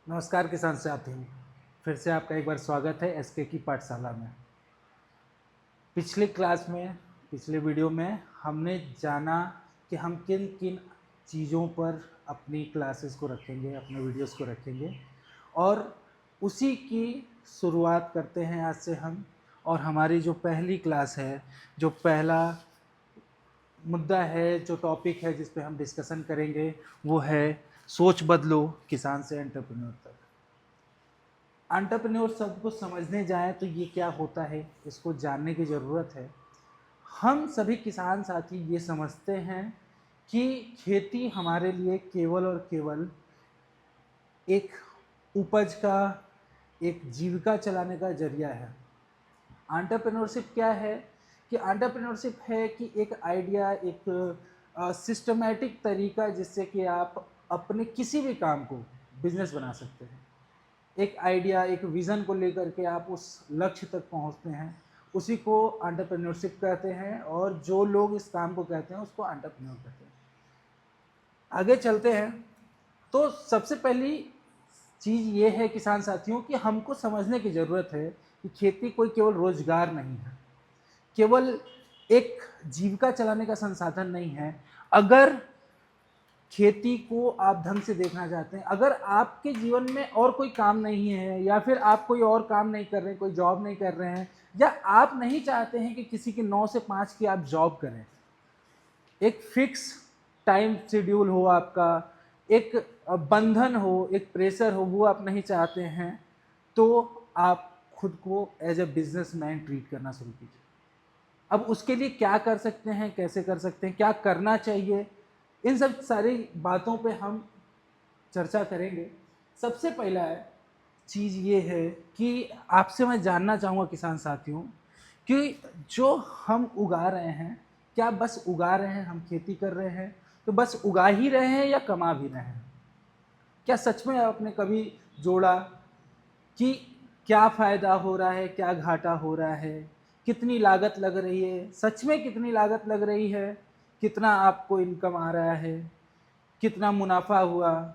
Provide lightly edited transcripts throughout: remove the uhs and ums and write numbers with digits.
नमस्कार किसान साथियों, फिर से आपका एक बार स्वागत है एसके की पाठशाला में। पिछले क्लास में पिछले वीडियो में हमने जाना कि हम किन किन चीज़ों पर अपनी क्लासेस को रखेंगे, अपने वीडियोस को रखेंगे, और उसी की शुरुआत करते हैं आज से हम। और हमारी जो पहली क्लास है, जो पहला मुद्दा है, जो टॉपिक है जिस पे हम डिस्कशन करेंगे, वो है सोच बदलो किसान से एंटरप्रेन्योर तक। एंटरप्रेन्योर शब्द को समझने जाएं तो ये क्या होता है, इसको जानने की ज़रूरत है। हम सभी किसान साथी ये समझते हैं कि खेती हमारे लिए केवल और केवल एक उपज का, एक जीविका चलाने का जरिया है। एंटरप्रेन्योरशिप क्या है कि एंटरप्रेन्योरशिप है कि एक आइडिया, एक सिस्टमेटिक तरीका जिससे कि आप अपने किसी भी काम को बिजनेस बना सकते हैं। एक आइडिया, एक विज़न को लेकर के आप उस लक्ष्य तक पहुंचते हैं, उसी को एंटरप्रेन्योरशिप कहते हैं। और जो लोग इस काम को कहते हैं उसको एंटरप्रेन्योर कहते हैं। आगे चलते हैं तो सबसे पहली चीज़ ये है किसान साथियों कि हमको समझने की ज़रूरत है कि खेती कोई केवल रोजगार नहीं है, केवल एक जीविका चलाने का संसाधन नहीं है। अगर खेती को आप ढंग से देखना चाहते हैं, अगर आपके जीवन में और कोई काम नहीं है, या फिर आप कोई और काम नहीं कर रहे हैं, कोई जॉब नहीं कर रहे हैं, या आप नहीं चाहते हैं कि किसी के 9 से 5 की आप जॉब करें, एक फिक्स टाइम शेड्यूल हो आपका, एक बंधन हो, एक प्रेशर हो, वो आप नहीं चाहते हैं, तो आप खुद को एज ए बिजनेसमैन ट्रीट करना शुरू कीजिए। अब उसके लिए क्या कर सकते हैं, कैसे कर सकते हैं, क्या करना चाहिए, इन सब सारी बातों पे हम चर्चा करेंगे। सबसे पहला चीज़ ये है कि आपसे मैं जानना चाहूँगा किसान साथियों कि जो हम उगा रहे हैं, क्या बस उगा रहे हैं, हम खेती कर रहे हैं तो बस उगा ही रहे हैं या कमा भी रहे हैं? क्या सच में आपने कभी जोड़ा कि क्या फ़ायदा हो रहा है, क्या घाटा हो रहा है, कितनी लागत लग रही है, सच में कितनी लागत लग रही है, कितना आपको इनकम आ रहा है, कितना मुनाफा हुआ?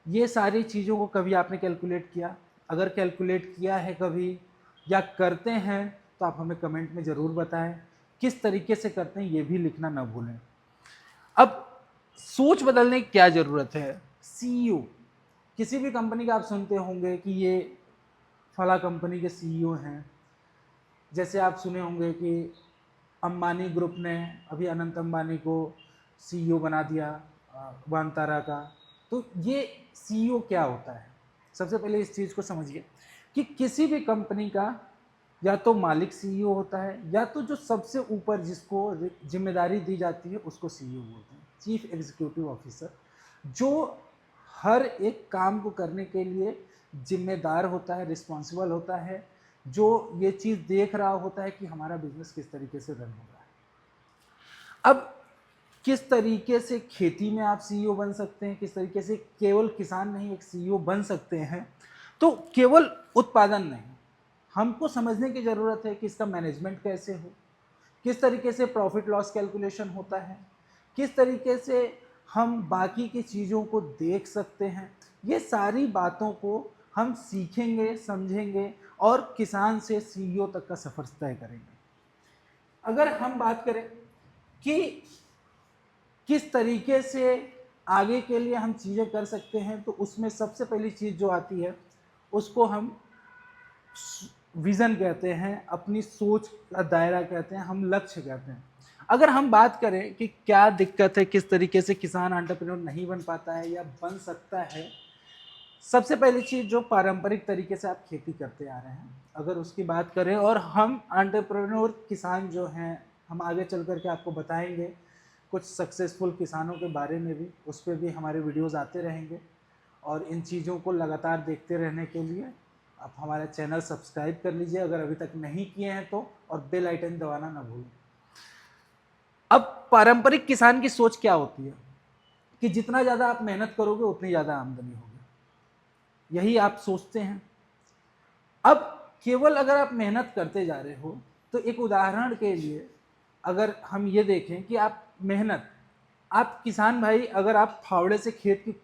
ये सारी चीज़ों को कभी आपने कैलकुलेट किया? अगर कैलकुलेट किया है कभी या करते हैं तो आप हमें कमेंट में ज़रूर बताएं। किस तरीके से करते हैं ये भी लिखना ना भूलें। अब सोच बदलने की क्या ज़रूरत है? सीईओ, किसी भी कंपनी का आप सुनते होंगे कि ये फला कंपनी के सीईओ हैं। जैसे आप सुने होंगे कि अंबानी ग्रुप ने अभी अनंत अंबानी को सीईओ बना दिया वानतारा का। तो ये सीईओ क्या होता है? सबसे पहले इस चीज़ को समझिए कि किसी भी कंपनी का या तो मालिक सीईओ होता है, या तो जो सबसे ऊपर जिसको जिम्मेदारी दी जाती है उसको सीईओ बोलते हैं, चीफ एग्जीक्यूटिव ऑफिसर, जो हर एक काम को करने के लिए जिम्मेदार होता है, रिस्पॉन्सिबल होता है, जो ये चीज़ देख रहा होता है कि हमारा बिजनेस किस तरीके से रन हो रहा है। अब किस तरीके से खेती में आप सीईओ बन सकते हैं, किस तरीके से केवल किसान नहीं एक सीईओ बन सकते हैं, तो केवल उत्पादन नहीं, हमको समझने की ज़रूरत है कि इसका मैनेजमेंट कैसे हो, किस तरीके से प्रॉफिट लॉस कैलकुलेशन होता है, किस तरीके से हम बाकी की चीज़ों को देख सकते हैं। ये सारी बातों को हम सीखेंगे, समझेंगे और किसान से सीईओ तक का सफ़र तय करेंगे। अगर हम बात करें कि किस तरीके से आगे के लिए हम चीज़ें कर सकते हैं, तो उसमें सबसे पहली चीज़ जो आती है उसको हम विज़न कहते हैं, अपनी सोच का दायरा कहते हैं, हम लक्ष्य कहते हैं। अगर हम बात करें कि क्या दिक्कत है, किस तरीके से किसान एंटरप्रेन्योर नहीं बन पाता है या बन सकता है, सबसे पहली चीज़ जो पारंपरिक तरीके से आप खेती करते आ रहे हैं, अगर उसकी बात करें, और हम एंटरप्रेन्योर किसान जो हैं, हम आगे चल करके आपको बताएंगे कुछ सक्सेसफुल किसानों के बारे में भी, उस पर भी हमारे वीडियोज़ आते रहेंगे। और इन चीज़ों को लगातार देखते रहने के लिए आप हमारा चैनल सब्सक्राइब कर लीजिए अगर अभी तक नहीं किए हैं तो, और बेल आइकन दबाना ना भूलें। अब पारंपरिक किसान की सोच क्या होती है कि जितना ज़्यादा आप मेहनत करोगे उतनी ज़्यादा आमदनी होगी, यही आप सोचते हैं। अब केवल अगर आप मेहनत करते जा रहे हो, तो एक उदाहरण के लिए अगर हम ये देखें कि आप मेहनत, आप किसान भाई, अगर आप फावड़े से खेत की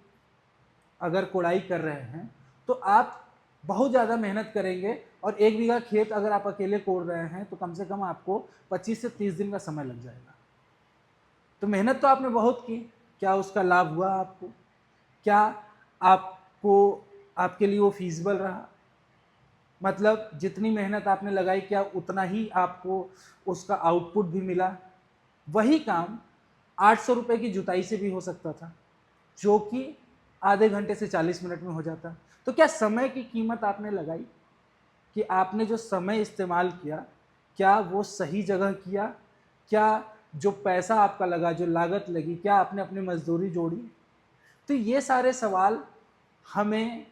अगर कोड़ाई कर रहे हैं तो आप बहुत ज़्यादा मेहनत करेंगे, और 1 बीघा खेत अगर आप अकेले कोड़ रहे हैं तो कम से कम आपको 25 से 30 दिन का समय लग जाएगा। तो मेहनत तो आपने बहुत की, क्या उसका लाभ हुआ आपको? क्या आपको आपके लिए वो फीसिबल रहा? मतलब जितनी मेहनत आपने लगाई, क्या उतना ही आपको उसका आउटपुट भी मिला? वही काम 800 रुपये की जुताई से भी हो सकता था, जो कि आधे घंटे से 40 मिनट में हो जाता। तो क्या समय की कीमत आपने लगाई कि आपने जो समय इस्तेमाल किया, क्या वो सही जगह किया? क्या जो पैसा आपका लगा, जो लागत लगी, क्या आपने अपनी मजदूरी जोड़ी? तो ये सारे सवाल हमें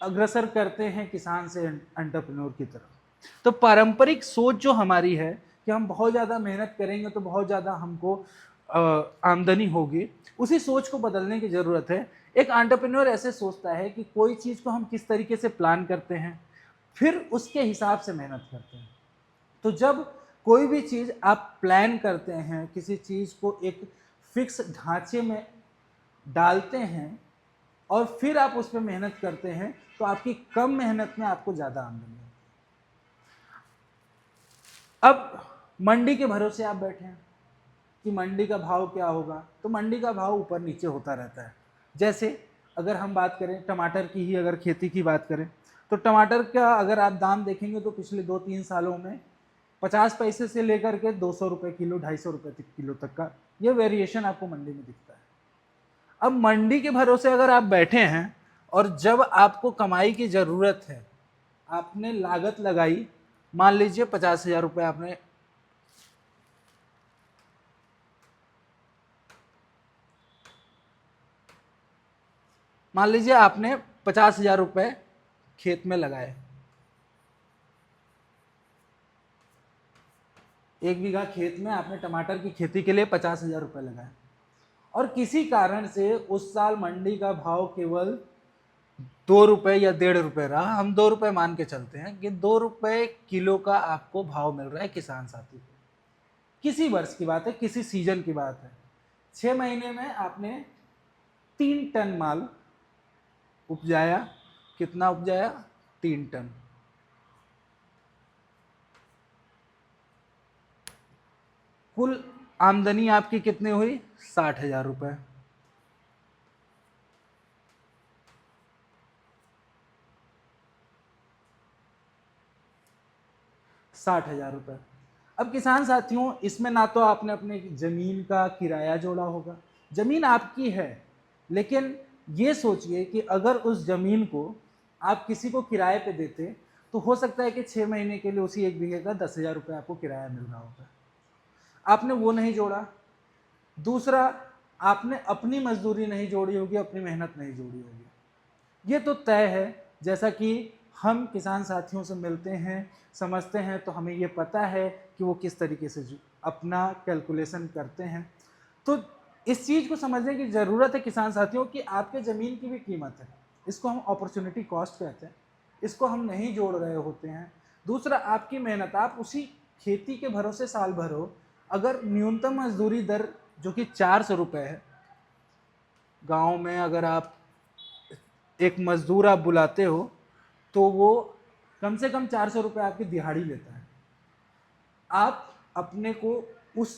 अग्रसर करते हैं किसान से एंटरप्रेन्योर की तरफ। तो पारंपरिक सोच जो हमारी है कि हम बहुत ज़्यादा मेहनत करेंगे तो बहुत ज़्यादा हमको आमदनी होगी, उसी सोच को बदलने की ज़रूरत है। एक एंटरप्रेन्योर ऐसे सोचता है कि कोई चीज़ को हम किस तरीके से प्लान करते हैं, फिर उसके हिसाब से मेहनत करते हैं। तो जब कोई भी चीज़ आप प्लान करते हैं, किसी चीज़ को एक फिक्स ढांचे में डालते हैं और फिर आप उस पर मेहनत करते हैं, तो आपकी कम मेहनत में आपको ज़्यादा आमदनी है। अब मंडी के भरोसे आप बैठे हैं कि मंडी का भाव क्या होगा, तो मंडी का भाव ऊपर नीचे होता रहता है। जैसे अगर हम बात करें टमाटर की ही, अगर खेती की बात करें, तो टमाटर का अगर आप दाम देखेंगे तो पिछले 2-3 सालों में 50 पैसे से लेकर के 200 रुपये किलो, 250 रुपये किलो तक का ये वेरिएशन आपको मंडी में दिखता है। अब मंडी के भरोसे अगर आप बैठे हैं और जब आपको कमाई की ज़रूरत है, आपने लागत लगाई, मान लीजिए 50,000 रुपये आपने मान लीजिए आपने 50,000 रुपये खेत में लगाए, 1 बीघा खेत में आपने टमाटर की खेती के लिए 50,000 रुपये लगाए, और किसी कारण से उस साल मंडी का भाव केवल 2 रुपये या 1.5 रुपये रहा। हम 2 रुपये मान के चलते हैं कि 2 रुपये किलो का आपको भाव मिल रहा है किसान साथी को। किसी वर्ष की बात है, किसी सीजन की बात है, 6 महीने में आपने 3 टन माल उपजाया। कितना उपजाया? 3 टन। कुल आमदनी आपकी कितनी हुई? 60,000 रुपये। ₹60,000। अब किसान साथियों, इसमें ना तो आपने अपने ज़मीन का किराया जोड़ा होगा, ज़मीन आपकी है, लेकिन ये सोचिए कि अगर उस ज़मीन को आप किसी को किराए पे देते तो हो सकता है कि 6 महीने के लिए उसी 1 बीघे का 10,000 रुपये आपको किराया मिल रहा होगा। आपने वो नहीं जोड़ा। दूसरा, आपने अपनी मजदूरी नहीं जोड़ी होगी, अपनी मेहनत नहीं जोड़ी होगी। ये तो तय है, जैसा कि हम किसान साथियों से मिलते हैं, समझते हैं, तो हमें ये पता है कि वो किस तरीके से अपना कैलकुलेशन करते हैं। तो इस चीज़ को समझने की ज़रूरत है किसान साथियों कि आपके ज़मीन की भी कीमत है। इसको हम अपॉर्चुनिटी कॉस्ट कहते हैं, इसको हम नहीं जोड़ रहे होते हैं। दूसरा, आपकी मेहनत, आप उसी खेती के भरोसे साल भर हो, अगर न्यूनतम मजदूरी दर जो कि 400 रुपये है, गांव में अगर आप एक मजदूर आप बुलाते हो तो वो कम से कम 400 रुपये आपकी दिहाड़ी लेता है। आप अपने को उस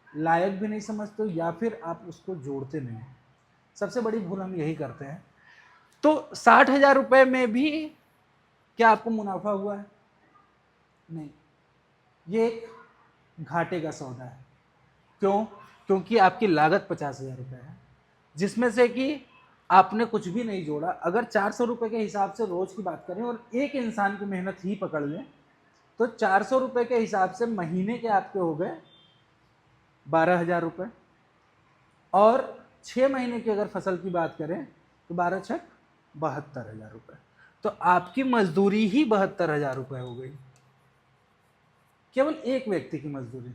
लायक भी नहीं समझते हो, या फिर आप उसको जोड़ते नहीं। सबसे बड़ी भूल हम यही करते हैं। तो 60,000 रुपये में भी क्या आपको मुनाफा हुआ है? नहीं, ये एक घाटे का सौदा है। क्यों? क्योंकि आपकी लागत 50,000 रुपये है, जिसमें से कि आपने कुछ भी नहीं जोड़ा। अगर 400 रुपये के हिसाब से रोज की बात करें और एक इंसान की मेहनत ही पकड़ लें, तो 400 रुपये के हिसाब से महीने के आपके हो गए 12,000 रुपये, और 6 महीने की अगर फसल की बात करें तो 12 छक 72,000 रुपये। तो आपकी मजदूरी ही 72,000 रुपये हो गई, केवल एक व्यक्ति की मजदूरी।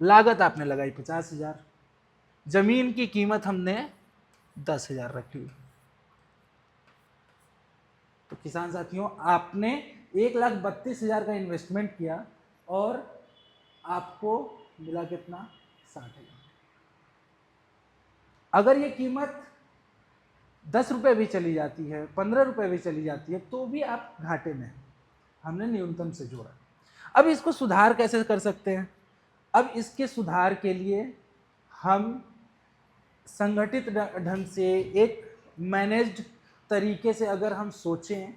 लागत आपने लगाई 50,000, जमीन की कीमत हमने 10,000 रखी। तो किसान साथियों, आपने 1,32,000 का इन्वेस्टमेंट किया और आपको मिला कितना? 60,000। अगर ये कीमत 10 रुपये भी चली जाती है, 15 रुपये भी चली जाती है, तो भी आप घाटे में हैं। हमने न्यूनतम से जोड़ा। अब इसको सुधार कैसे कर सकते हैं? अब इसके सुधार के लिए हम संगठित ढंग से एक मैनेज्ड तरीके से अगर हम सोचें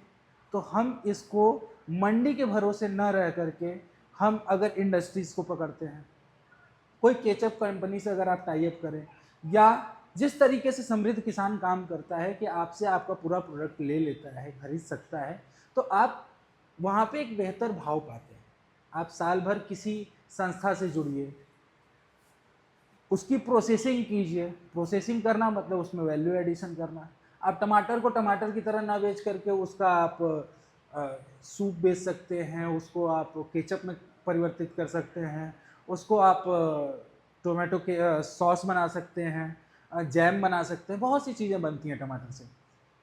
तो हम इसको मंडी के भरोसे न रह करके हम अगर इंडस्ट्रीज़ को पकड़ते हैं, कोई केचप कंपनी से अगर आप टाई अप करें, या जिस तरीके से समृद्ध किसान काम करता है कि आपसे आपका पूरा प्रोडक्ट ले लेता है, खरीद सकता है, तो आप वहाँ पे एक बेहतर भाव पाते हैं। आप साल भर किसी संस्था से जुड़िए, उसकी प्रोसेसिंग कीजिए। प्रोसेसिंग करना मतलब उसमें वैल्यू एडिशन करना। आप टमाटर को टमाटर की तरह ना बेच करके उसका आप सूप बेच सकते हैं, उसको आप केचप में परिवर्तित कर सकते हैं, उसको आप टोमेटो के सॉस बना सकते हैं, जैम बना सकते हैं, बहुत सी चीज़ें बनती हैं टमाटर से।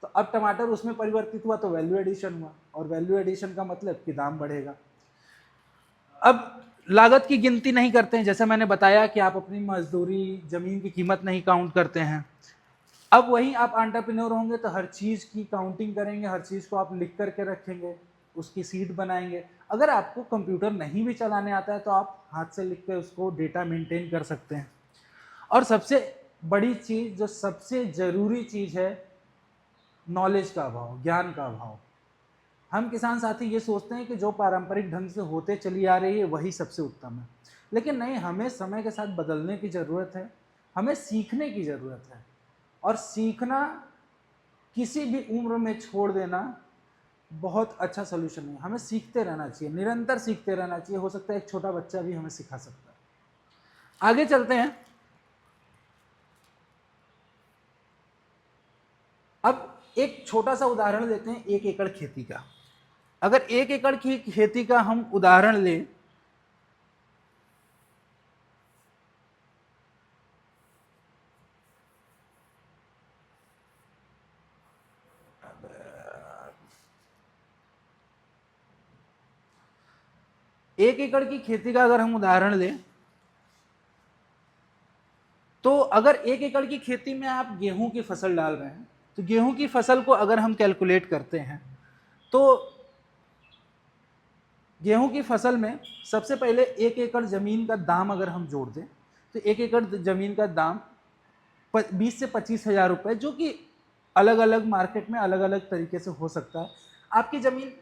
तो अब टमाटर उसमें परिवर्तित हुआ तो वैल्यू एडिशन हुआ, और वैल्यू एडिशन का मतलब कि दाम बढ़ेगा। अब लागत की गिनती नहीं करते हैं, जैसे मैंने बताया कि आप अपनी मजदूरी, ज़मीन की कीमत नहीं काउंट करते हैं। अब वहीं आप एंटरप्रेन्योर होंगे तो हर चीज़ की काउंटिंग करेंगे, हर चीज़ को आप लिख करके रखेंगे, उसकी सीट बनाएंगे। अगर आपको कंप्यूटर नहीं भी चलाने आता है तो आप हाथ से लिख के उसको डेटा मेंटेन कर सकते हैं। और सबसे बड़ी चीज़, जो सबसे ज़रूरी चीज़ है, नॉलेज का अभाव, ज्ञान का अभाव। हम किसान साथी ये सोचते हैं कि जो पारंपरिक ढंग से होते चली आ रही है वही सबसे उत्तम है, लेकिन नहीं, हमें समय के साथ बदलने की ज़रूरत है, हमें सीखने की ज़रूरत है। और सीखना किसी भी उम्र में छोड़ देना बहुत अच्छा सोल्यूशन नहीं है। हमें सीखते रहना चाहिए, निरंतर सीखते रहना चाहिए। हो सकता है एक छोटा बच्चा भी हमें सिखा सकता है। आगे चलते हैं। अब एक छोटा सा उदाहरण लेते हैं 1 एकड़ खेती का। अगर 1 एकड़ की खेती का हम उदाहरण लें, एक एकड़ की खेती का अगर हम उदाहरण लें, तो अगर 1 एकड़ की खेती में आप गेहूं की फसल डाल रहे हैं, तो गेहूं की फसल को अगर हम कैलकुलेट करते हैं तो गेहूं की फसल में सबसे पहले 1 एकड़ ज़मीन का दाम अगर हम जोड़ दें तो 1 एकड़ ज़मीन का दाम 20 से 25 हज़ार रुपये, जो कि अलग अलग मार्केट में अलग अलग तरीके से हो सकता है। आपकी ज़मीन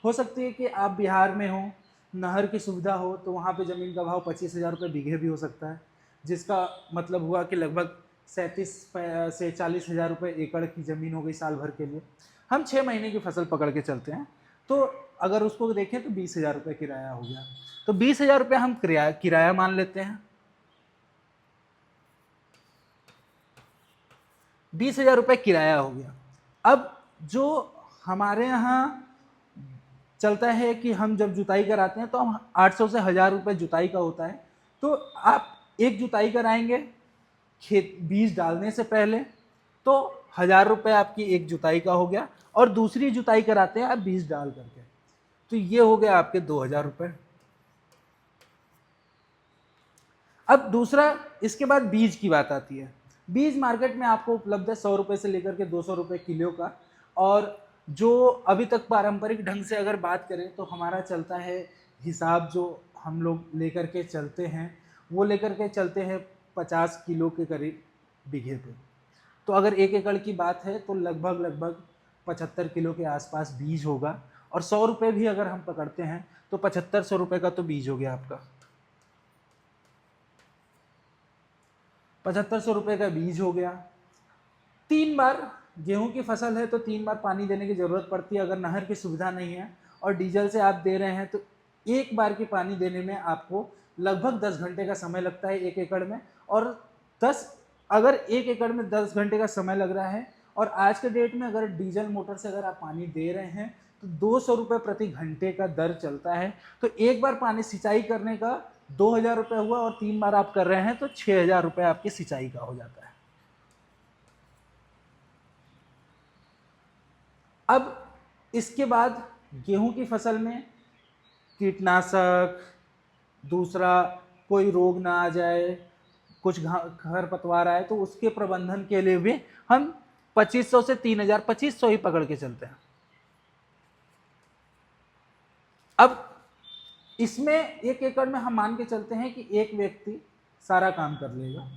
हो सकती है कि आप बिहार में हो, नहर की सुविधा हो, तो वहाँ पे ज़मीन का भाव 25 हज़ार रुपये बीघे भी हो सकता है, जिसका मतलब हुआ कि लगभग 37 से 40 हज़ार रुपये एकड़ की ज़मीन हो गई साल भर के लिए। हम 6 महीने की फसल पकड़ के चलते हैं, तो अगर उसको देखें तो 20 हज़ार रुपये किराया हो गया। तो 20 हज़ार रुपये हम किराया मान लेते हैं। 20 हज़ार रुपये किराया हो गया। अब जो हमारे यहाँ चलता है कि हम जब जुताई कराते हैं तो हम 800 से 1000 रुपये जुताई का होता है। तो आप एक जुताई कराएंगे खेत बीज डालने से पहले, तो 1000 रुपये आपकी एक जुताई का हो गया, और दूसरी जुताई कराते हैं आप बीज डाल करके, तो ये हो गया आपके 2000 रुपये। अब दूसरा, इसके बाद बीज की बात आती है। बीज मार्केट में आपको उपलब्ध है 100 रुपये से लेकर के 200 रुपये किलो का। और जो अभी तक पारंपरिक ढंग से अगर बात करें तो हमारा चलता है हिसाब, जो हम लोग लेकर के चलते हैं वो लेकर के चलते हैं 50 किलो के करीब बीघे पे। तो अगर 1 एकड़ की बात है तो लगभग लगभग 75 किलो के आसपास बीज होगा। और 100 रुपये भी अगर हम पकड़ते हैं तो 7500 रुपये का तो बीज हो गया आपका। 7500 रुपये का बीज हो गया। 3 बार गेहूं की फसल है तो 3 बार पानी देने की ज़रूरत पड़ती है। अगर नहर की सुविधा नहीं है और डीजल से आप दे रहे हैं तो 1 बार की पानी देने में आपको लगभग 10 घंटे का समय लगता है 1 एकड़ में। और 10 अगर 1 एकड़ में 10 घंटे का समय लग रहा है, और आज के डेट में अगर डीजल मोटर से अगर आप पानी दे रहे हैं तो 200 रुपये प्रति घंटे का दर चलता है। तो 1 बार पानी सिंचाई करने का 2000 रुपये हुआ, और 3 बार आप कर रहे हैं तो 6000 रुपये आपकी सिंचाई का हो जाता है। अब इसके बाद गेहूं की फसल में कीटनाशक, दूसरा कोई रोग ना आ जाए, कुछ खरपतवार आए, तो उसके प्रबंधन के लिए भी हम 2500 से 3000, 2500 ही पकड़ के चलते हैं। अब इसमें 1 एकड़ में हम मान के चलते हैं कि एक व्यक्ति सारा काम कर लेगा,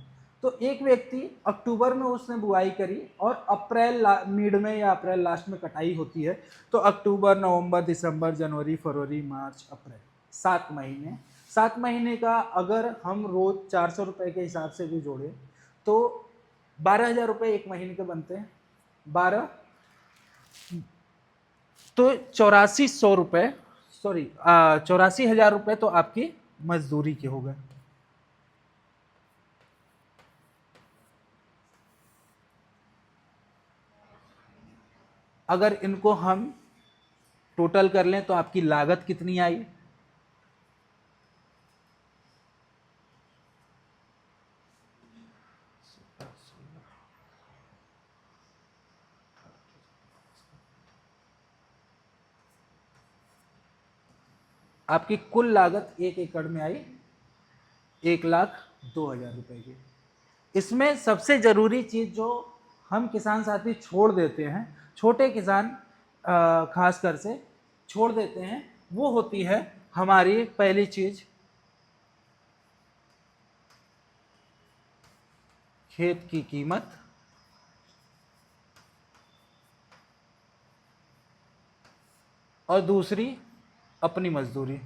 तो एक व्यक्ति अक्टूबर में उसने बुआई करी और अप्रैल मिड में या अप्रैल लास्ट में कटाई होती है, तो अक्टूबर, नवंबर, दिसंबर, जनवरी, फरवरी, मार्च, अप्रैल, 7 महीने। 7 महीने का अगर हम रोज 400 रुपये के हिसाब से भी जोड़े तो 12,000 रुपये एक महीने के बनते हैं। 12 तो 8400 रुपये, सॉरी 84,000 रुपये तो आपकी मजदूरी के हो गए। अगर इनको हम टोटल कर लें तो आपकी लागत कितनी आई? आपकी कुल लागत 1 एकड़ में आई 1,02,000 रुपए की। इसमें सबसे जरूरी चीज जो हम किसान साथी छोड़ देते हैं, छोटे किसान खासकर से छोड़ देते हैं, वो होती है हमारी पहली चीज खेत की कीमत, और दूसरी अपनी मजदूरी।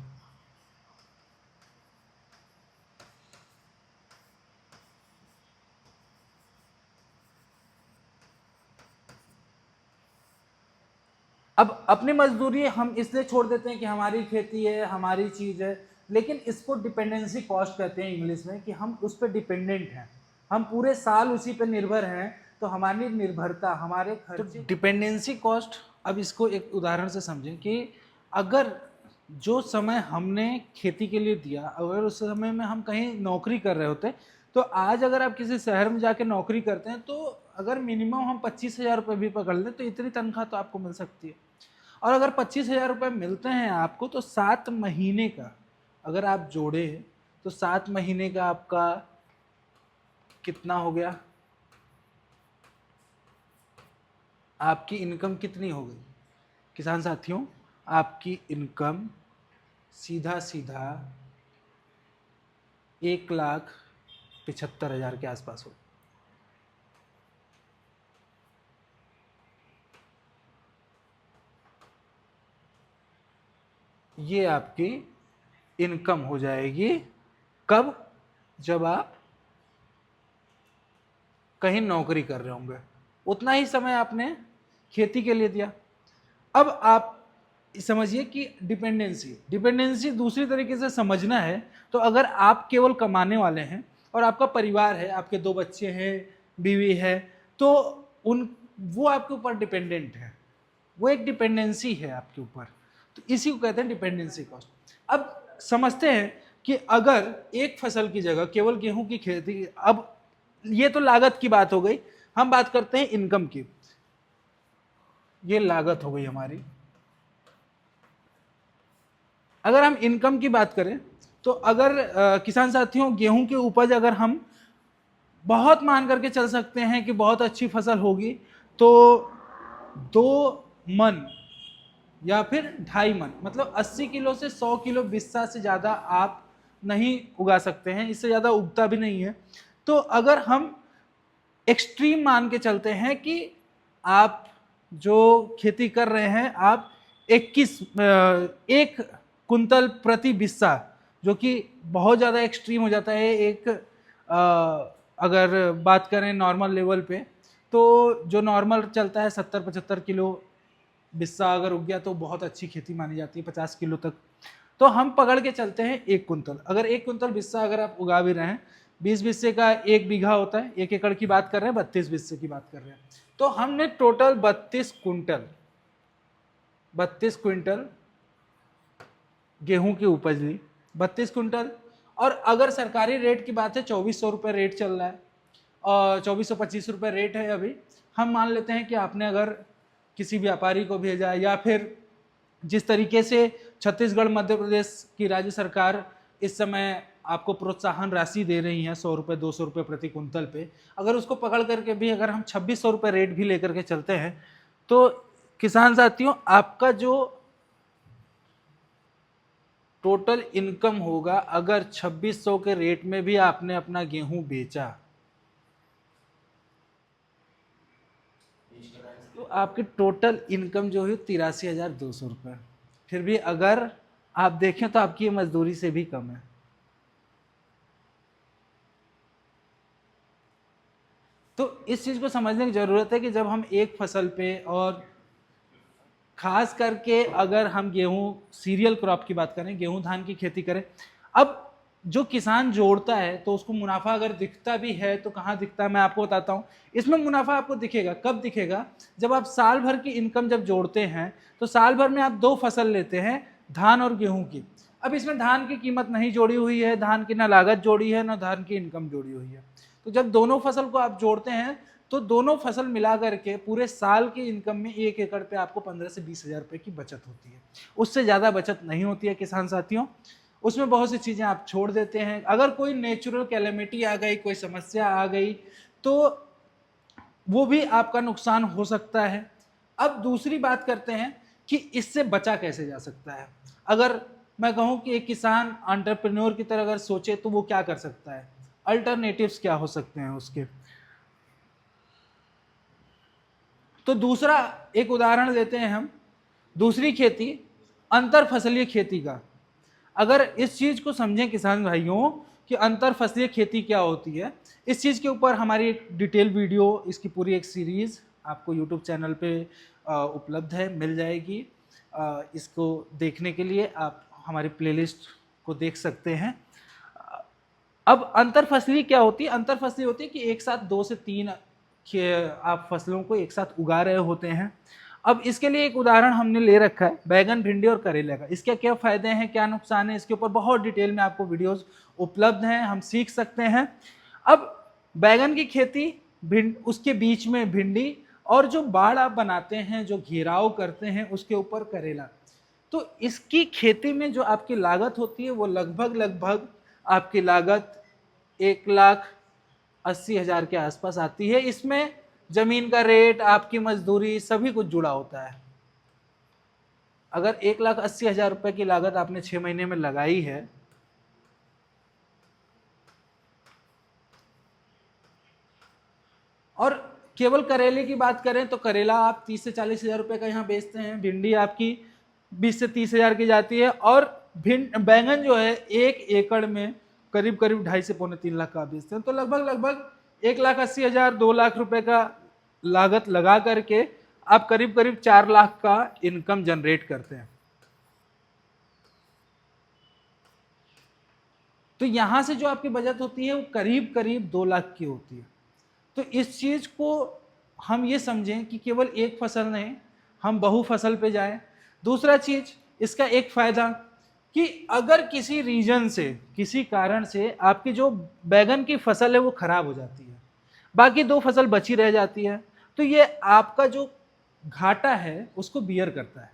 अब अपनी मजदूरी हम इसलिए छोड़ देते हैं कि हमारी खेती है, हमारी चीज है, लेकिन इसको डिपेंडेंसी कॉस्ट कहते हैं इंग्लिश में, कि हम उस पर डिपेंडेंट हैं, हम पूरे साल उसी पर निर्भर हैं, तो हमारी निर्भरता, हमारे खर्चे, तो डिपेंडेंसी कॉस्ट। अब इसको एक उदाहरण से समझें कि अगर जो समय हमने खेती के लिए दिया, अगर उस समय में हम कहीं नौकरी कर रहे होते, तो आज अगर आप किसी शहर में जाके नौकरी करते हैं, तो अगर मिनिमम हम 25,000 रुपये भी पकड़ लें तो इतनी तनख्वाह तो आपको मिल सकती है। और अगर 25,000 रुपये मिलते हैं आपको, तो 7 महीने का अगर आप जोड़े तो 7 महीने का आपका कितना हो गया? आपकी इनकम कितनी हो गई किसान साथियों? आपकी इनकम सीधा सीधा 1,75,000 के आसपास हो। ये आपकी इनकम हो जाएगी कब? जब आप कहीं नौकरी कर रहे होंगे, उतना ही समय आपने खेती के लिए दिया। अब आप समझिए कि डिपेंडेंसी दूसरी तरीके से समझना है तो अगर आप केवल कमाने वाले हैं और आपका परिवार है, आपके 2 बच्चे हैं, बीवी है, तो वो आपके ऊपर डिपेंडेंट है, वो एक डिपेंडेंसी है आपके ऊपर, तो इसी को कहते हैं डिपेंडेंसी कॉस्ट। अब समझते हैं कि अगर एक फसल की जगह केवल गेहूं की खेती, अब ये तो लागत की बात हो गई, हम बात करते हैं इनकम की। ये लागत हो गई हमारी। अगर हम इनकम की बात करें तो अगर किसान साथियों गेहूं की उपज अगर हम बहुत मान करके चल सकते हैं कि बहुत अच्छी फसल होगी, तो 2 मन या फिर 2.5 मन, मतलब 80 किलो से 100 किलो बिस्सा से ज़्यादा आप नहीं उगा सकते हैं, इससे ज़्यादा उगता भी नहीं है। तो अगर हम एक्सट्रीम मान के चलते हैं कि आप जो खेती कर रहे हैं आप 1 कुंतल प्रति बिस्सा, जो कि बहुत ज़्यादा एक्सट्रीम हो जाता है। अगर बात करें नॉर्मल लेवल पे, तो जो नॉर्मल चलता है 70-75 किलो बिस्सा अगर उग गया तो बहुत अच्छी खेती मानी जाती है, 50 किलो तक। तो हम पकड़ के चलते हैं 1 कुंतल। अगर 1 कुंतल बिस्सा अगर आप उगा भी रहे हैं, 20 बिस्से का 1 बीघा होता है, 1 एकड़ की बात कर रहे हैं, 32 बिस्से की बात कर रहे हैं, तो हमने टोटल 32 क्विंटल गेहूं की उपज ली, 32 क्विंटल। और अगर सरकारी रेट की बात है, 2400 रुपये रेट चल रहा है और 2425 रुपये रेट है अभी। हम मान लेते हैं कि आपने अगर किसी व्यापारी को भेजा, या फिर जिस तरीके से छत्तीसगढ़ मध्य प्रदेश की राज्य सरकार इस समय आपको प्रोत्साहन राशि दे रही हैं 100 रुपये 200 रुपये प्रति कुंतल पे, अगर उसको पकड़ करके भी अगर हम 2600 रुपये रेट भी लेकर के चलते हैं तो किसान साथियों आपका जो टोटल इनकम होगा, अगर 2600 के रेट में भी आपने अपना गेहूं बेचा तो आपकी टोटल इनकम जो है 83,200 रुपये। फिर भी अगर आप देखें तो आपकी मजदूरी से भी कम है। तो इस चीज़ को समझने की ज़रूरत है कि जब हम एक फसल पे, और खास करके अगर हम गेहूं सीरियल क्रॉप की बात करें, गेहूं धान की खेती करें, अब जो किसान जोड़ता है तो उसको मुनाफा अगर दिखता भी है तो कहाँ दिखता है, मैं आपको बताता हूँ। इसमें मुनाफा आपको दिखेगा कब दिखेगा, जब आप साल भर की इनकम जब जोड़ते हैं तो साल भर में आप 2 फसल लेते हैं, धान और गेहूं की। अब इसमें धान की कीमत नहीं जोड़ी हुई है, धान की ना लागत जोड़ी है ना धान की इनकम जोड़ी हुई है। तो जब दोनों फसल को आप जोड़ते हैं तो दोनों फसल मिला करके पूरे साल की इनकम में 1 एकड़ पे आपको 15 से 20,000 रुपये की बचत होती है। उससे ज़्यादा बचत नहीं होती है किसान साथियों। उसमें बहुत सी चीज़ें आप छोड़ देते हैं। अगर कोई नेचुरल कैलेमिटी आ गई, कोई समस्या आ गई तो वो भी आपका नुकसान हो सकता है। अब दूसरी बात करते हैं कि इससे बचा कैसे जा सकता है। अगर मैं कहूँ कि एक किसान एंटरप्रेन्योर की तरह अगर सोचे तो वो क्या कर सकता है, अल्टरनेटिव्स क्या हो सकते हैं उसके। तो दूसरा एक उदाहरण देते हैं हम, दूसरी खेती अंतर फसलीय खेती का। अगर इस चीज को समझें किसान भाइयों कि अंतर फसलीय खेती क्या होती है, इस चीज के ऊपर हमारी एक डिटेल वीडियो, इसकी पूरी एक सीरीज आपको यूट्यूब चैनल पे उपलब्ध है, मिल जाएगी। इसको देखने के लिए आप हमारी प्लेलिस्ट को देख सकते हैं। अब अंतर फसली क्या होती है, अंतर फसली होती है कि एक साथ 2 से 3 आप फसलों को एक साथ उगा रहे होते हैं। अब इसके लिए एक उदाहरण हमने ले रखा है बैगन, भिंडी और करेले का। इसके क्या फायदे हैं, क्या नुकसान है, इसके ऊपर बहुत डिटेल में आपको वीडियोस उपलब्ध हैं, हम सीख सकते हैं। अब बैगन की खेती, उसके बीच में भिंडी, और जो बाड़ आप बनाते हैं, जो घेराव करते हैं, उसके ऊपर करेला। तो इसकी खेती में जो आपकी लागत होती है वो लगभग आपकी लागत 1,80,000 के आसपास आती है। इसमें जमीन का रेट, आपकी मजदूरी, सभी कुछ जुड़ा होता है। अगर 1,80,000 रुपए की लागत आपने 6 महीने में लगाई है और केवल करेले की बात करें तो करेला आप 30 से 40,000 रुपए का यहाँ बेचते हैं, भिंडी आपकी 20 से 30,000 की जाती है, और बैंगन जो है 1 एकड़ में करीब 2.5 से पौने 3 लाख का बेचते हैं। तो लगभग 1,80,000 2 लाख रुपए का लागत लगा करके आप करीब 4 लाख का इनकम जनरेट करते हैं। तो यहां से जो आपकी बचत होती है वो करीब 2 लाख की होती है। तो इस चीज को हम ये समझें कि केवल एक फसल नहीं, हम बहु फसल पे जाएं। दूसरा चीज इसका एक फायदा कि अगर किसी रीजन से, किसी कारण से आपकी जो बैगन की फसल है वो खराब हो जाती है, बाकी 2 फसल बची रह जाती है, तो ये आपका जो घाटा है उसको बियर करता है।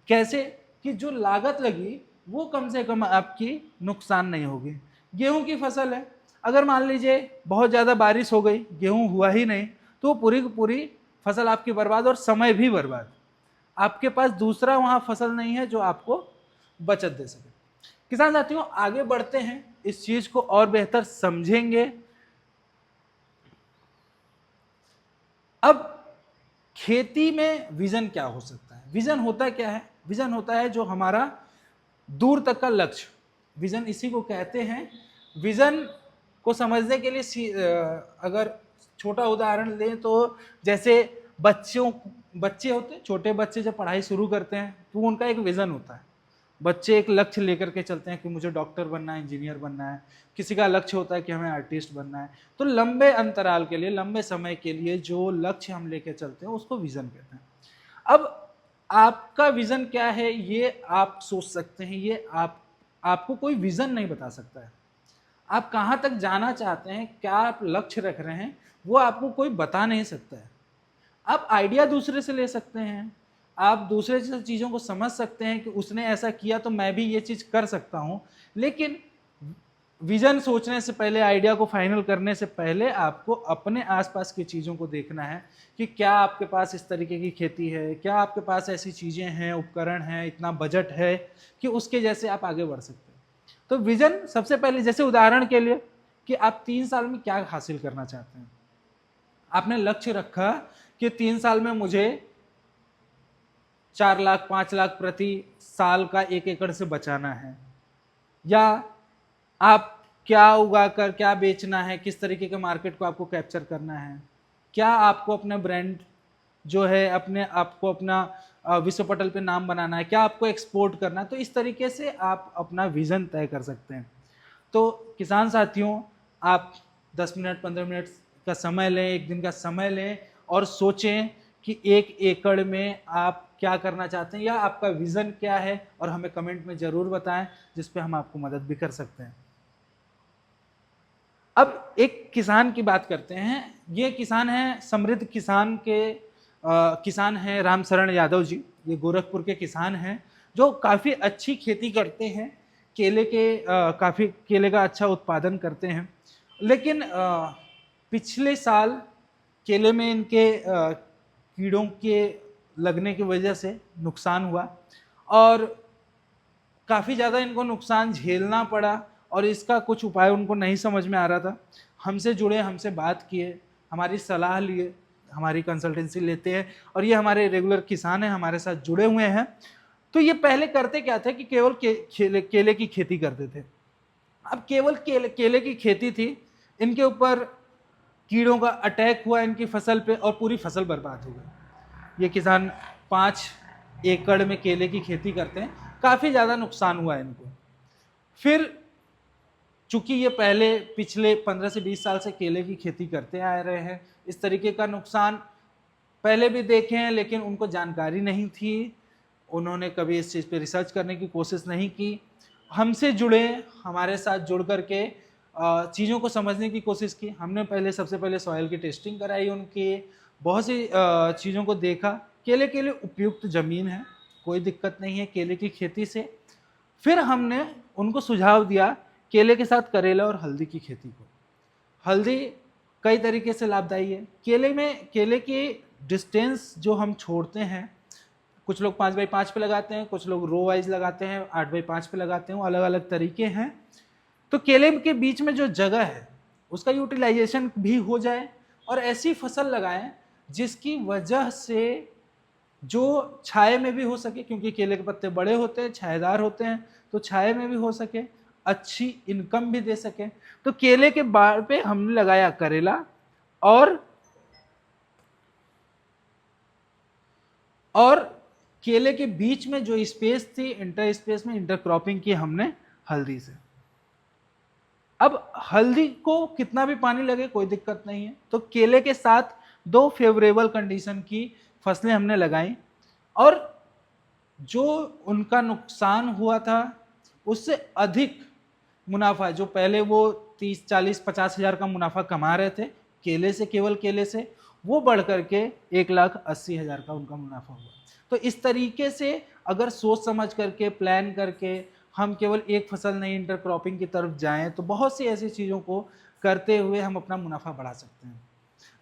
कैसे कि जो लागत लगी वो कम से कम आपकी नुकसान नहीं होगी। गेहूं की फसल है, अगर मान लीजिए बहुत ज़्यादा बारिश हो गई, गेहूं हुआ ही नहीं, तो पूरी की पूरी फसल आपकी बर्बाद और समय भी बर्बाद। आपके पास दूसरा वहां फसल नहीं है जो आपको बचत दे सके। किसान साथियों आगे बढ़ते हैं, इस चीज को और बेहतर समझेंगे। अब खेती में विजन क्या हो सकता है, विजन होता क्या है, विजन होता है जो हमारा दूर तक का लक्ष्य, विजन इसी को कहते हैं। विजन को समझने के लिए अगर छोटा उदाहरण लें तो जैसे बच्चे होते हैं, छोटे बच्चे जब पढ़ाई शुरू करते हैं तो उनका एक विजन होता है। बच्चे एक लक्ष्य लेकर के चलते हैं कि मुझे डॉक्टर बनना है, इंजीनियर बनना है, किसी का लक्ष्य होता है कि हमें आर्टिस्ट बनना है। तो लंबे अंतराल के लिए, लंबे समय के लिए जो लक्ष्य हम लेकर चलते हैं उसको विजन कहते हैं। अब आपका विजन क्या है ये आप सोच सकते हैं, ये आपको कोई विजन नहीं बता सकता है। आप कहाँ तक जाना चाहते हैं, क्या आप लक्ष्य रख रहे हैं, वो आपको कोई बता नहीं सकता है। आप आइडिया दूसरे से ले सकते हैं, आप दूसरे से चीज़ों को समझ सकते हैं कि उसने ऐसा किया तो मैं भी ये चीज़ कर सकता हूँ, लेकिन विजन सोचने से पहले, आइडिया को फाइनल करने से पहले आपको अपने आसपास की चीज़ों को देखना है कि क्या आपके पास इस तरीके की खेती है, क्या आपके पास ऐसी चीज़ें हैं, उपकरण हैं, इतना बजट है कि उसके जैसे आप आगे बढ़ सकते हैं। तो विजन सबसे पहले, जैसे उदाहरण के लिए कि आप 3 साल में क्या हासिल करना चाहते हैं। आपने लक्ष्य रखा कि 3 साल में मुझे 4 लाख 5 लाख प्रति साल का 1 एकड़ से बचाना है, या आप क्या उगाकर क्या बेचना है, किस तरीके के मार्केट को आपको कैप्चर करना है, क्या आपको अपना ब्रांड जो है अपने आपको अपना विश्व पटल पे नाम बनाना है, क्या आपको एक्सपोर्ट करना है। तो इस तरीके से आप अपना विजन तय कर सकते हैं। तो किसान साथियों, आप 10 मिनट 15 मिनट का समय लें, एक दिन का समय लें और सोचें कि 1 एकड़ में आप क्या करना चाहते हैं या आपका विजन क्या है, और हमें कमेंट में ज़रूर बताएं, जिस पे हम आपको मदद भी कर सकते हैं। अब एक किसान की बात करते हैं। ये किसान है समृद्ध किसान के किसान हैं रामशरण यादव जी। ये गोरखपुर के किसान हैं जो काफ़ी अच्छी खेती करते हैं, केले के काफ़ी केले का अच्छा उत्पादन करते हैं। लेकिन पिछले साल केले में इनके कीड़ों के लगने की वजह से नुकसान हुआ और काफ़ी ज़्यादा इनको नुकसान झेलना पड़ा, और इसका कुछ उपाय उनको नहीं समझ में आ रहा था। हमसे जुड़े, हमसे बात किए, हमारी सलाह लिए, हमारी कंसल्टेंसी लेते हैं, और ये हमारे रेगुलर किसान हैं, हमारे साथ जुड़े हुए हैं। तो ये पहले करते क्या थे कि केवल केले की खेती करते थे। अब केवल केले की खेती थी, इनके ऊपर कीड़ों का अटैक हुआ इनकी फसल पे और पूरी फसल बर्बाद हो गई। ये किसान 5 एकड़ में केले की खेती करते हैं, काफ़ी ज़्यादा नुकसान हुआ इनको। फिर चूंकि ये पहले पिछले 15 से 20 साल से केले की खेती करते आ रहे हैं, इस तरीके का नुकसान पहले भी देखे हैं, लेकिन उनको जानकारी नहीं थी, उन्होंने कभी इस चीज़ पे रिसर्च करने की कोशिश नहीं की। हमसे जुड़े, हमारे साथ जुड़ करके चीज़ों को समझने की कोशिश की। हमने पहले सबसे पहले सॉइल की टेस्टिंग कराई उनकी, बहुत सी चीज़ों को देखा। केले के लिए उपयुक्त ज़मीन है, कोई दिक्कत नहीं है केले की खेती से। फिर हमने उनको सुझाव दिया केले के साथ करेला और हल्दी की खेती को। हल्दी कई तरीके से लाभदायी है। केले की डिस्टेंस जो हम छोड़ते हैं, कुछ लोग 5x5 पे लगाते हैं, कुछ लोग रो वाइज लगाते हैं, 8x5 पे लगाते हैं, अलग अलग तरीके हैं। तो केले के बीच में जो जगह है उसका यूटिलाइजेशन भी हो जाए, और ऐसी फसल लगाएं जिसकी वजह से जो छाए में भी हो सके, क्योंकि केले के पत्ते बड़े होते हैं, छाएदार होते हैं, तो छाए में भी हो सके, अच्छी इनकम भी दे सके। तो केले के बाड़ पे हमने लगाया करेला, और केले के बीच में जो स्पेस थी, इंटर स्पेस में इंटरक्रॉपिंग की हमने हल्दी से। अब हल्दी को कितना भी पानी लगे कोई दिक्कत नहीं है, तो केले के साथ 2 फेवरेबल कंडीशन की फसलें हमने लगाई, और जो उनका नुकसान हुआ था उससे अधिक मुनाफा, जो पहले वो 30 40 50 हज़ार का मुनाफा कमा रहे थे केले से, केवल केले से, वो बढ़ करके 1,80,000 का उनका मुनाफा हुआ। तो इस तरीके से अगर सोच समझ करके, प्लान करके हम केवल एक फसल नहीं इंटरक्रॉपिंग की तरफ जाएं, तो बहुत सी ऐसी चीज़ों को करते हुए हम अपना मुनाफा बढ़ा सकते हैं।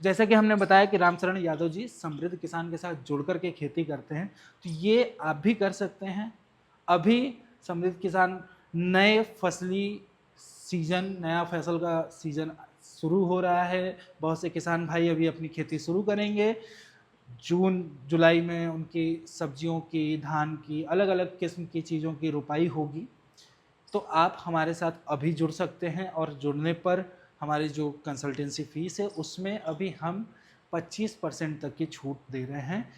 जैसा कि हमने बताया कि रामशरण यादव जी समृद्ध किसान के साथ जुड़ करके खेती करते हैं, तो ये आप भी कर सकते हैं। अभी समृद्ध किसान नए फसली सीजन, नया फसल का सीजन शुरू हो रहा है। बहुत से किसान भाई अभी अपनी खेती शुरू करेंगे। जून जुलाई में उनकी सब्जियों की, धान की, अलग अलग किस्म की चीज़ों की रुपाई होगी। तो आप हमारे साथ अभी जुड़ सकते हैं, और जुड़ने पर हमारी जो कंसल्टेंसी फीस है उसमें अभी हम 25% तक की छूट दे रहे हैं।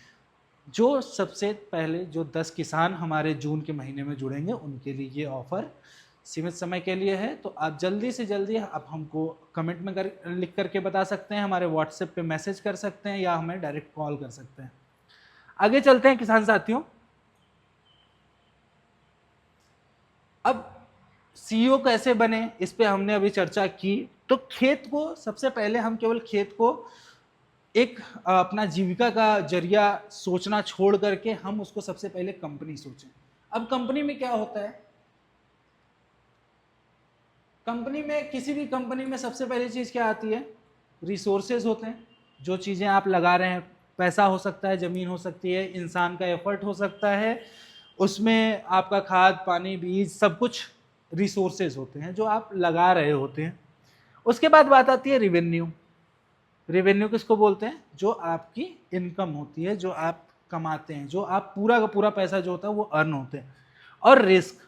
जो सबसे पहले जो 10 किसान हमारे जून के महीने में जुड़ेंगे उनके लिए ये ऑफ़र सीमित समय के लिए है। तो आप जल्दी से जल्दी आप हमको कमेंट में लिख करके बता सकते हैं, हमारे व्हाट्सएप पे मैसेज कर सकते हैं, या हमें डायरेक्ट कॉल कर सकते हैं। आगे चलते हैं किसान साथियों। अब सीईओ कैसे बने, इस पे हमने अभी चर्चा की। तो खेत को सबसे पहले हम केवल खेत को एक अपना जीविका का जरिया सोचना छोड़ करके हम उसको सबसे पहले कंपनी सोचें। अब कंपनी में क्या होता है, कंपनी में, किसी भी कंपनी में सबसे पहली चीज़ क्या आती है? रिसोर्सेज होते हैं। जो चीज़ें आप लगा रहे हैं, पैसा हो सकता है, ज़मीन हो सकती है, इंसान का एफर्ट हो सकता है, उसमें आपका खाद पानी बीज सब कुछ रिसोर्सेज होते हैं जो आप लगा रहे होते हैं। उसके बाद बात आती है रिवेन्यू। रिवेन्यू किसको बोलते हैं? जो आपकी इनकम होती है, जो आप कमाते हैं, जो आप पूरा का पूरा पैसा जो होता है वो अर्न होते हैं। और रिस्क,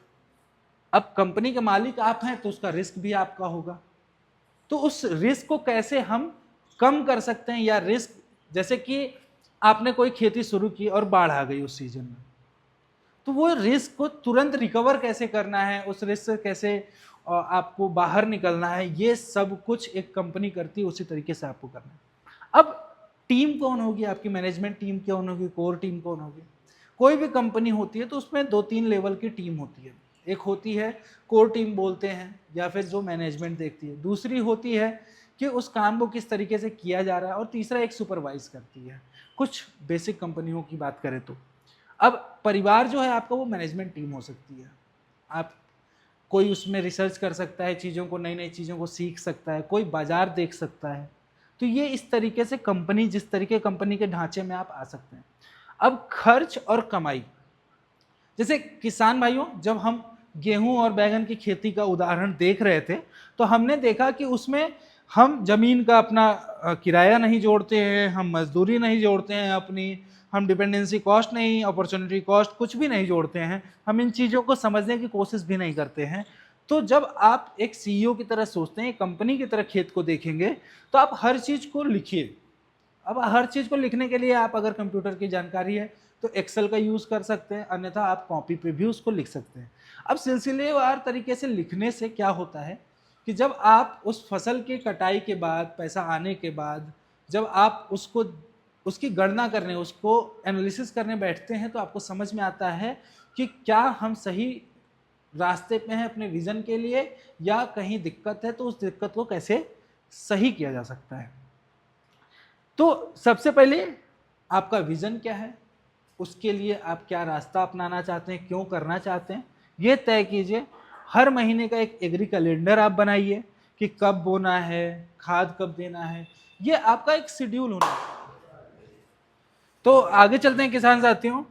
अब कंपनी के मालिक आप हैं तो उसका रिस्क भी आपका होगा। तो उस रिस्क को कैसे हम कम कर सकते हैं, या रिस्क, जैसे कि आपने कोई खेती शुरू की और बाढ़ आ गई उस सीजन में, तो वो रिस्क को तुरंत रिकवर कैसे करना है, उस रिस्क से कैसे आपको बाहर निकलना है, ये सब कुछ एक कंपनी करती है, उसी तरीके से आपको करना है। अब टीम कौन होगी? आपकी मैनेजमेंट टीम कौन होगी? कोर टीम कौन होगी? कोई भी कंपनी होती है तो उसमें 2-3 लेवल की टीम होती है। एक होती है कोर टीम बोलते हैं, या फिर जो मैनेजमेंट देखती है। दूसरी होती है कि उस काम को किस तरीके से किया जा रहा है, और तीसरा एक सुपरवाइज करती है। कुछ बेसिक कंपनियों की बात करें तो अब परिवार जो है आपका, वो मैनेजमेंट टीम हो सकती है। आप, कोई उसमें रिसर्च कर सकता है, चीज़ों को, नई नई चीज़ों को सीख सकता है, कोई बाजार देख सकता है। तो ये इस तरीके से कंपनी, जिस तरीके कंपनी के ढांचे में आप आ सकते हैं। अब खर्च और कमाई, जैसे किसान भाइयों, जब हम गेहूं और बैगन की खेती का उदाहरण देख रहे थे तो हमने देखा कि उसमें हम जमीन का अपना किराया नहीं जोड़ते हैं, हम मजदूरी नहीं जोड़ते हैं अपनी, हम डिपेंडेंसी कॉस्ट नहीं, अपॉर्चुनिटी कॉस्ट कुछ भी नहीं जोड़ते हैं, हम इन चीज़ों को समझने की कोशिश भी नहीं करते हैं। तो जब आप एक सीईओ की तरह सोचते हैं, कंपनी की तरह खेत को देखेंगे, तो आप हर चीज़ को लिखिए। अब हर चीज़ को लिखने के लिए आप, अगर कंप्यूटर की जानकारी है तो एक्सेल का यूज़ कर सकते हैं, अन्यथा आप कॉपी पे भी उसको लिख सकते हैं। अब सिलसिलेवार तरीके से लिखने से क्या होता है कि जब आप उस फसल की कटाई के बाद, पैसा आने के बाद, जब आप उसको, उसकी गणना करने, उसको एनालिसिस करने बैठते हैं, तो आपको समझ में आता है कि क्या हम सही रास्ते पे हैं अपने विज़न के लिए, या कहीं दिक्कत है, तो उस दिक्कत को कैसे सही किया जा सकता है। तो सबसे पहले आपका विज़न क्या है, उसके लिए आप क्या रास्ता अपनाना चाहते हैं, क्यों करना चाहते हैं, ये तय कीजिए। हर महीने का एक एग्री कैलेंडर आप बनाइए कि कब बोना है, खाद कब देना है, ये आपका एक शेड्यूल होना चाहिए। तो आगे चलते हैं किसान साथियों।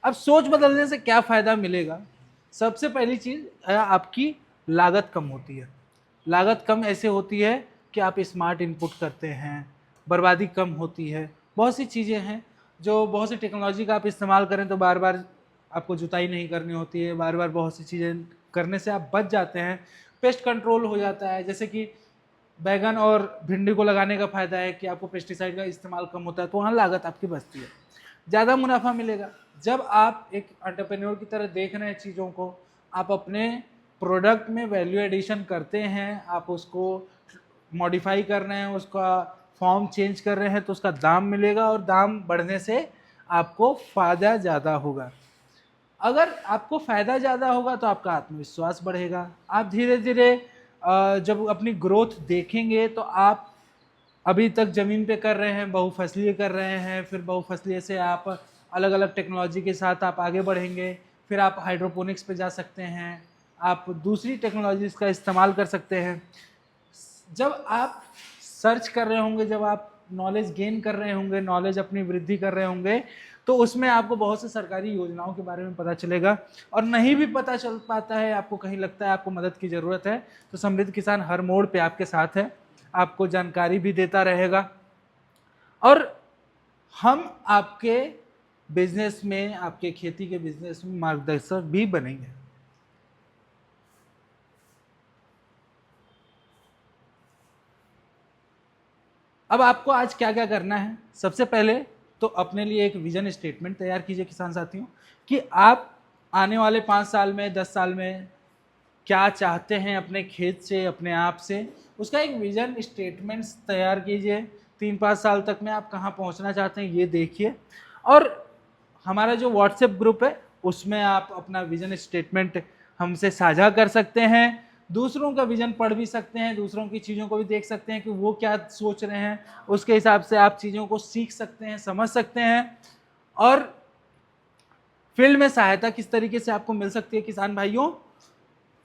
अब सोच बदलने से क्या फ़ायदा मिलेगा? सबसे पहली चीज़, आपकी लागत कम होती है। लागत कम ऐसे होती है कि आप स्मार्ट इनपुट करते हैं, बर्बादी कम होती है। बहुत सी चीज़ें हैं जो, बहुत सी टेक्नोलॉजी का आप इस्तेमाल करें तो बार बार आपको जुताई नहीं करनी होती है, बार बार बहुत सी चीज़ें करने से आप बच जाते हैं। पेस्ट कंट्रोल हो जाता है, जैसे कि बैगन और भिंडी को लगाने का फ़ायदा है कि आपको पेस्टिसाइड का इस्तेमाल कम होता है, तो वहाँ लागत आपकी बचती है, ज़्यादा मुनाफा मिलेगा। जब आप एक एंटरप्रेन्योर की तरह देख रहे हैं चीज़ों को, आप अपने प्रोडक्ट में वैल्यू एडिशन करते हैं, आप उसको मॉडिफाई कर रहे हैं, उसका फॉर्म चेंज कर रहे हैं, तो उसका दाम मिलेगा, और दाम बढ़ने से आपको फ़ायदा ज़्यादा होगा। अगर आपको फ़ायदा ज़्यादा होगा तो आपका आत्मविश्वास बढ़ेगा। आप धीरे धीरे जब अपनी ग्रोथ देखेंगे, तो आप अभी तक ज़मीन पे कर रहे हैं, बहुफसलीय कर रहे हैं, फिर बहुफसलीय से आप अलग अलग टेक्नोलॉजी के साथ आप आगे बढ़ेंगे, फिर आप हाइड्रोपोनिक्स पे जा सकते हैं, आप दूसरी टेक्नोलॉजीज़ का इस्तेमाल कर सकते हैं। जब आप सर्च कर रहे होंगे, जब आप नॉलेज गेन कर रहे होंगे, नॉलेज अपनी वृद्धि कर रहे होंगे, तो उसमें आपको बहुत से सरकारी योजनाओं के बारे में पता चलेगा। और नहीं भी पता चल पाता है, आपको कहीं लगता है आपको मदद की ज़रूरत है, तो समृद्ध किसान हर मोड़ पे आपके साथ है, आपको जानकारी भी देता रहेगा, और हम आपके बिजनेस में, आपके खेती के बिजनेस में मार्गदर्शक भी बनेंगे। अब आपको आज क्या क्या करना है? सबसे पहले तो अपने लिए एक विजन स्टेटमेंट तैयार कीजिए किसान साथियों, कि आप आने वाले 5 साल में, 10 साल में क्या चाहते हैं अपने खेत से, अपने आप से। उसका एक विजन स्टेटमेंट तैयार कीजिए। 3-5 साल तक में आप कहाँ पहुँचना चाहते हैं ये देखिए। और हमारा जो व्हाट्सएप ग्रुप है, उसमें आप अपना विजन स्टेटमेंट हमसे साझा कर सकते हैं, दूसरों का विजन पढ़ भी सकते हैं, दूसरों की चीज़ों को भी देख सकते हैं कि वो क्या सोच रहे हैं, उसके हिसाब से आप चीज़ों को सीख सकते हैं, समझ सकते हैं। और फील्ड में सहायता किस तरीके से आपको मिल सकती है किसान भाइयों?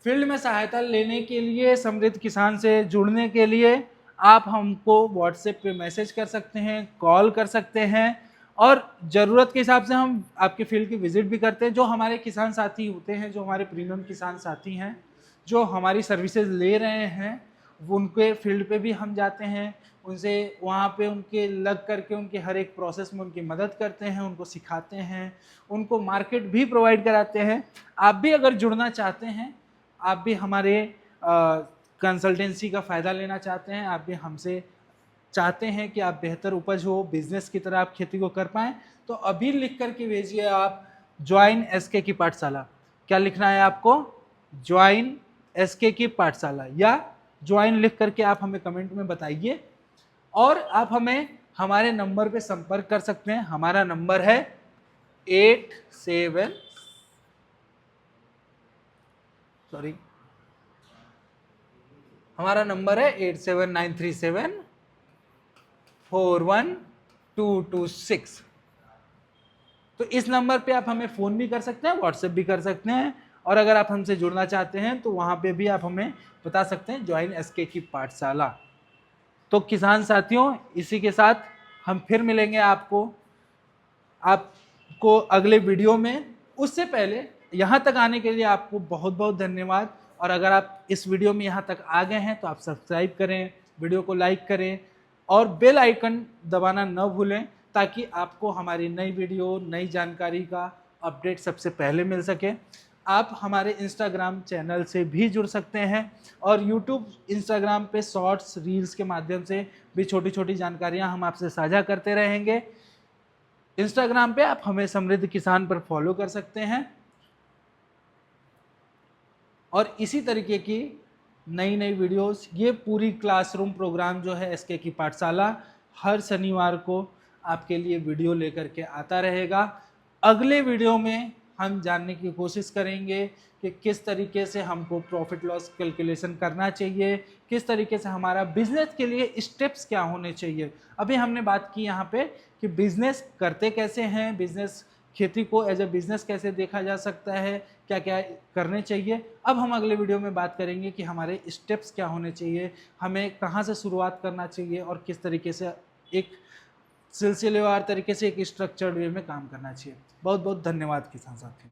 फील्ड में सहायता लेने के लिए, समृद्ध किसान से जुड़ने के लिए आप हमको व्हाट्सएप पे मैसेज कर सकते हैं, कॉल कर सकते हैं, और ज़रूरत के हिसाब से हम आपके फील्ड की विजिट भी करते हैं। जो हमारे किसान साथी होते हैं, जो हमारे प्रीमियम किसान साथी हैं, जो हमारी सर्विसेज ले रहे हैं, उनके फील्ड पे भी हम जाते हैं, उनसे वहाँ पे उनके लग करके उनके हर एक प्रोसेस में उनकी मदद करते हैं, उनको सिखाते हैं, उनको मार्केट भी प्रोवाइड कराते हैं। आप भी अगर जुड़ना चाहते हैं, आप भी हमारे कंसल्टेंसी का फ़ायदा लेना चाहते हैं, आप भी हमसे चाहते हैं कि आप बेहतर उपज हो, बिजनेस की तरह आप खेती को कर पाएँ, तो अभी लिख करके भेजिए आप ज्वाइन एसके की पाठशाला। क्या लिखना है आपको? ज्वाइन एसके की पाठशाला, या ज्वाइन लिख करके आप हमें कमेंट में बताइए, और आप हमें हमारे नंबर पे संपर्क कर सकते हैं। हमारा नंबर है 87 सॉरी हमारा नंबर है 8793741226। तो इस नंबर पे आप हमें फ़ोन भी कर सकते हैं, व्हाट्सएप भी कर सकते हैं, और अगर आप हमसे जुड़ना चाहते हैं तो वहाँ पे भी आप हमें बता सकते हैं, ज्वाइन एसके की पाठशाला। तो किसान साथियों, इसी के साथ हम फिर मिलेंगे आपको अगले वीडियो में। उससे पहले यहाँ तक आने के लिए आपको बहुत बहुत धन्यवाद, और अगर आप इस वीडियो में यहाँ तक आ गए हैं तो आप सब्सक्राइब करें, वीडियो को लाइक करें, और बेल आइकन दबाना न भूलें, ताकि आपको हमारी नई वीडियो, नई जानकारी का अपडेट सबसे पहले मिल सके। आप हमारे इंस्टाग्राम चैनल से भी जुड़ सकते हैं, और यूट्यूब, इंस्टाग्राम पे शॉर्ट्स, रील्स के माध्यम से भी छोटी छोटी जानकारियां हम आपसे साझा करते रहेंगे। इंस्टाग्राम पे आप हमें समृद्ध किसान पर फॉलो कर सकते हैं, और इसी तरीके की नई नई वीडियोस, ये पूरी क्लासरूम प्रोग्राम जो है एसके की पाठशाला, हर शनिवार को आपके लिए वीडियो लेकर के आता रहेगा। अगले वीडियो में हम जानने की कोशिश करेंगे कि किस तरीके से हमको प्रॉफिट लॉस कैलकुलेशन करना चाहिए, किस तरीके से हमारा बिजनेस के लिए स्टेप्स क्या होने चाहिए। अभी हमने बात की यहाँ पे कि बिजनेस करते कैसे हैं, बिजनेस, खेती को एज ए बिजनेस कैसे देखा जा सकता है, क्या क्या करने चाहिए। अब हम अगले वीडियो में बात करेंगे कि हमारे स्टेप्स क्या होने चाहिए, हमें कहाँ से शुरुआत करना चाहिए, और किस तरीके से एक सिलसिलेवार तरीके से, एक स्ट्रक्चर्ड वे में काम करना चाहिए। बहुत बहुत धन्यवाद किसान साथी।